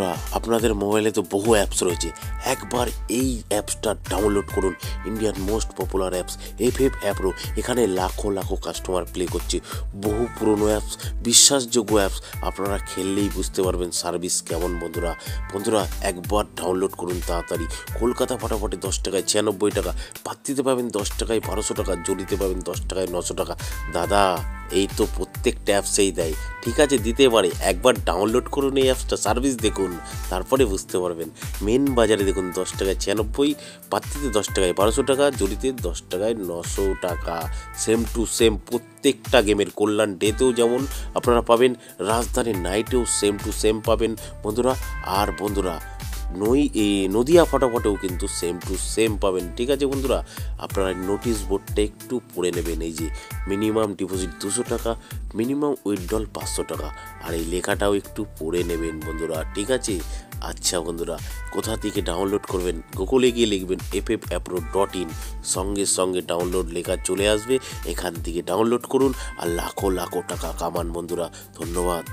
বন্ধুরা, আপনাদের মোবাইলে তো বহু অ্যাপস রয়েছে। একবার এই অ্যাপসটা ডাউনলোড করুন। ইন্ডিয়ার most popular apps FF app pro. এখানে লাখো লাখো কাস্টমার প্লে করছে। বহু পুরনো অ্যাপস, বিশ্বাসযোগ্য অ্যাপস। আপনারা খেললেই বুঝতে পারবেন সার্ভিস কেমন। বন্ধুরা একবার ডাউনলোড করুন তাড়াতাড়ি। কলকাতা ফাটাফাটে 10 টাকায় 96 টাকা, পাত্তিতে পাবেন 10 টাকায় 1200 টাকা, জড়িতে পাবেন 10 টাকায় 900 টাকা। দাদা, এই তো প্রত্যেকটা অ্যাপসেই দেয়। ঠিক আছে, দিতে পারে। একবার ডাউনলোড করুন এই অ্যাপসটা, সার্ভিস দেখুন, তারপরে বুঝতে পারবেন। মেন বাজারে দেখুন 10 টাকায় 96, পাত্তিতে 10 টাকায় 1200 টাকা, জড়িতে 10 টাকায় 900 টাকা। সেম টু সেম প্রত্যেকটা গেমের। কল্যাণ ডেতেও যেমন আপনারা পাবেন, রাজধানী নাইটেও সেম টু সেম পাবেন বন্ধুরা। আর বন্ধুরা, নদিয়া ফাটাফাটেও কিন্তু সেম টু সেম পাবেন। ঠিক আছে বন্ধুরা, আপনারা নোটিশ বোর্ডটা একটু পড়ে নেবেন। এই যে মিনিমাম ডিপোজিট 200 টাকা, মিনিমাম উইথড্রল 500 টাকা। আর এই লেখাটাও একটু পড়ে নেবেন বন্ধুরা। ঠিক আছে, আচ্ছা বন্ধুরা, কোথা থেকে ডাউনলোড করবেন? গুগলে গিয়ে লিখবেন ffapro.in, সঙ্গে সঙ্গে ডাউনলোড লেখা চলে আসবে। এখান থেকে ডাউনলোড করুন আর লাখো লাখো টাকা কামান বন্ধুরা। ধন্যবাদ।